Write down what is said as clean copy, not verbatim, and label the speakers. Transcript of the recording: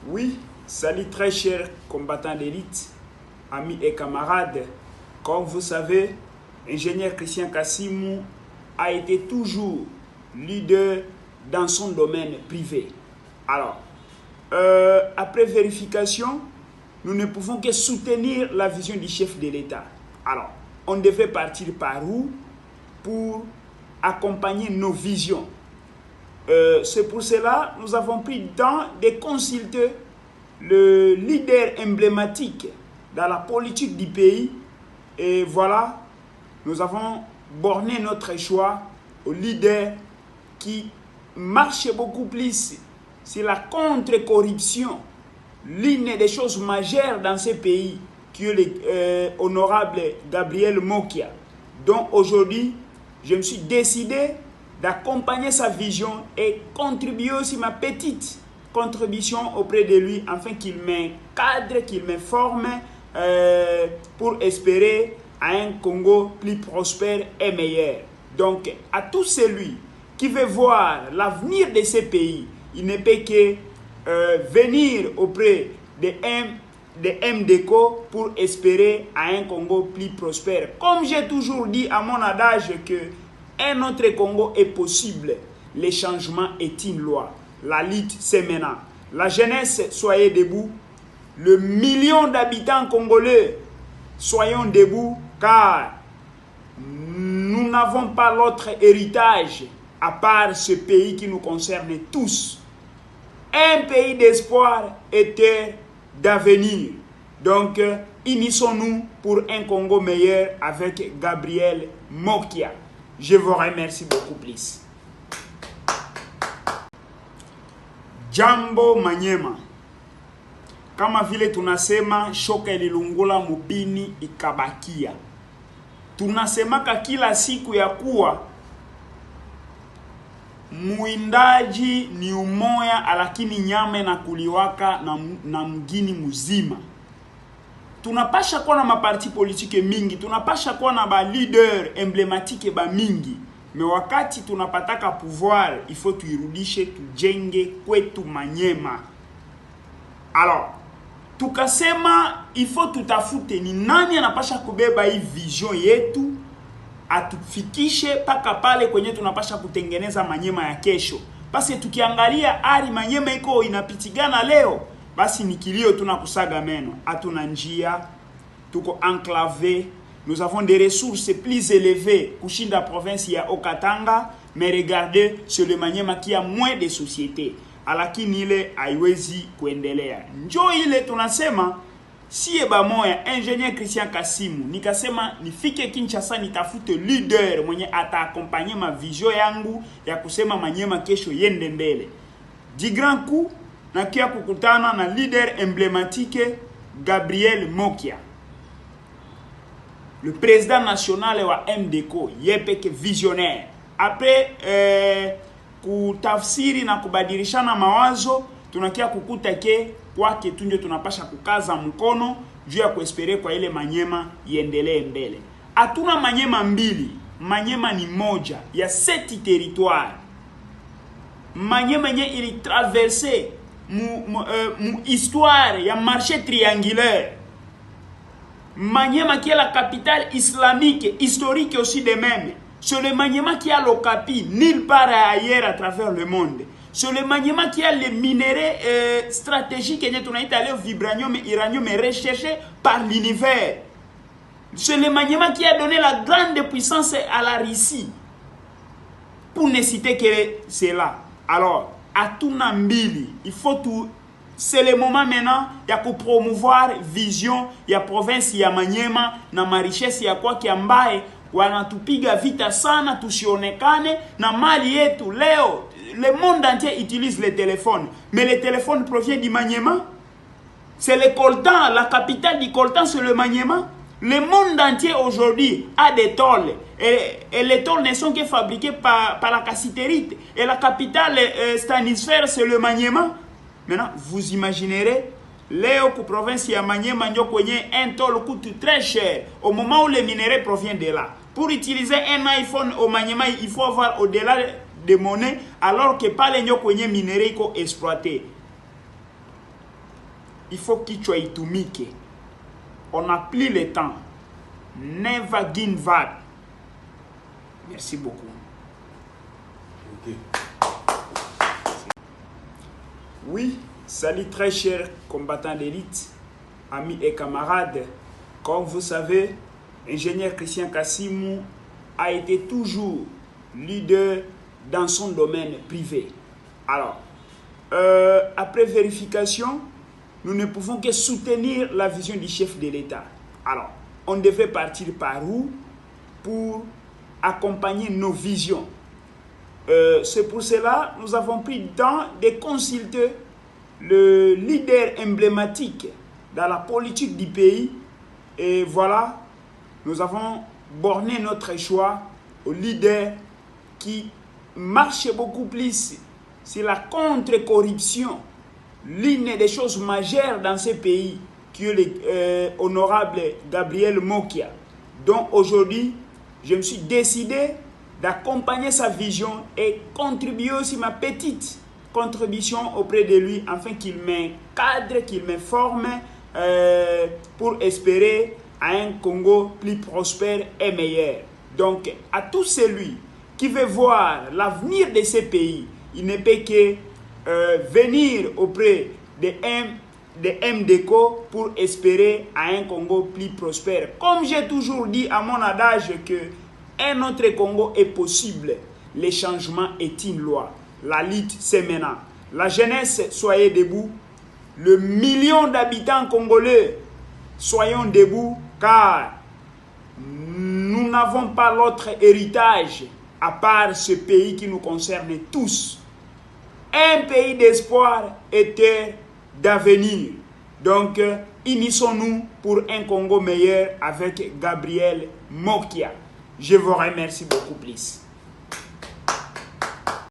Speaker 1: Oui, salut très chers combattants d'élite, amis et camarades. Comme vous savez, ingénieur Christian Kassimou a été toujours leader dans son domaine privé. Alors, après vérification, nous ne pouvons que soutenir la vision du chef de l'État. Alors, on devrait partir par où pour accompagner nos visions? C'est pour cela que nous avons pris le temps de consulter le leader emblématique dans la politique du pays. Et voilà, nous avons borné notre choix au leader qui marche beaucoup plus sur la contre-corruption, l'une des choses majeures dans ce pays, qui est l'honorable Gabriel Mokia. Donc aujourd'hui, je me suis décidé d'accompagner sa vision et contribuer aussi ma petite contribution auprès de lui, afin qu'il m'encadre, qu'il me forme pour espérer à un Congo plus prospère et meilleur. Donc, à tout celui qui veut voir l'avenir de ce pays, il ne peut que venir auprès de MDECO pour espérer à un Congo plus prospère. Comme j'ai toujours dit à mon adage que un autre Congo est possible, le changement est une loi. La lutte, c'est maintenant. La jeunesse, soyez debout. Le million d'habitants congolais, soyons debout, car nous n'avons pas l'autre héritage à part ce pays qui nous concerne tous. Un pays d'espoir et terre d'avenir. Donc, unissons-nous pour un Congo meilleur avec Gabriel Mokia. Je vous remercie beaucoup plus. Jambo Manyema. Kama vile tunasema shoka ililungula mupini ikabakia. Tunasemaka kila siku ya kuwa muindaji ni umoya, lakini nyame na kuliwaka na mgini muzima. Tunapasha kuwa na maparti politike mingi, tunapasha kuwa na ba leader emblematike ba mingi. Me wakati tunapataka pouvoir, il faut tuirudishe, tujenge kwetu Manyema. Alors, tukasema il faut tutafute ni nani anapasha kubeba hii vision yetu, atufikishe paka pale kwenye tunapasha kutengeneza Manyema ya kesho. Basi tukiangalia ari Manyema iko inapitigana leo, basi ni kilio tunakusaga meno. Hatuna njia, tuko enclavé. Nous avons des ressources plus élevées kushinda province ya Okatanga, mais regardez sur le Manyema qui a moins de sociétés. Alakini ile haiwezi kuendelea. Njoo ile tunasema siye bamoya ingénieur Christian Kassimou nikasema nifike Kinshasa nitafute leader mwenye ataakompanye ma vision yangu ya kusema Manyema kesho yende mbele. Du grand coup nakia kukutana na leader emblématique Gabriel Mokia, le président national wa MDECO, yepeke visionnaire. Après kutafsiri na kubadilishana mawazo, tunakia kukuta ke kwake tunjo tunapasha kukaza mkono juu ya kuespere kwa ile Manyema iendelee mbele. Hatuna Manyema mbili, Manyema ni moja ya 7 territoire. Manyema nye ili traverser mu histoire ya marché triangulaire. Manyema qui est la capitale islamique, historique aussi de même. C'est le Manyema qui a l'Okapi, nulle part ailleurs à travers le monde. C'est le Manyema qui a les minéraux stratégiques et on a été allé au vibranium et uranium recherchés par l'univers. C'est le Manyema qui a donné la grande puissance à la Russie. Pour ne citer que cela. Alors, à tout Nambili, il faut tout. C'est le moment maintenant ya kupromouvoir vision ya province ya Manyema na marichesse ya kwa kiambaye wanatupiga vita sana tusionekane na mali yetu. Leo le monde entier utilise les téléphones, mais les téléphones proviennent du Manyema. C'est le coltan, la capitale du coltan, c'est le Manyema. Le monde entier aujourd'hui a des tôles et les tôles ne sont que fabriquées par la cassiterite. Et la capitale Stanisphère, c'est le Manyema. Maintenant, vous imaginerez, Léo, pour province ya Manyema, un tôle coûte très cher au moment où les minéraux proviennent de là. Pour utiliser un iPhone au Manyema, il faut avoir au-delà de monnaie, alors que pas les minéraux exploités. il faut qu'il soit itumike. On n'a plus le temps. Never give up. Merci beaucoup.
Speaker 2: Ok.
Speaker 1: Oui, salut très chers combattants d'élite, amis et camarades. Comme vous savez, ingénieur Christian Kassimou a été toujours leader dans son domaine privé. Alors, après vérification, nous ne pouvons que soutenir la vision du chef de l'État. Alors, on devrait partir par où pour accompagner nos visions? C'est pour cela que nous avons pris le temps de consulter le leader emblématique dans la politique du pays. Et voilà, nous avons borné notre choix au leader qui marche beaucoup plus sur la contre-corruption. L'une des choses majeures dans ce pays, qui est l'honorable Gabriel Mokia. Donc aujourd'hui, je me suis décidé d'accompagner sa vision et contribuer aussi ma petite contribution auprès de lui, afin qu'il m'encadre, qu'il me forme pour espérer à un Congo plus prospère et meilleur. Donc, à tout celui qui veut voir l'avenir de ce pays, il ne peut que venir auprès de MDECO pour espérer à un Congo plus prospère. Comme j'ai toujours dit à mon adage que un autre Congo est possible, le changement est une loi. La lutte, c'est maintenant. La jeunesse, soyez debout. Le million d'habitants congolais, soyons debout, car nous n'avons pas l'autre héritage à part ce pays qui nous concerne tous. Un pays d'espoir et terre d'avenir. Donc, unissons-nous pour un Congo meilleur avec Gabriel Mokia. Je vous remercie beaucoup plus.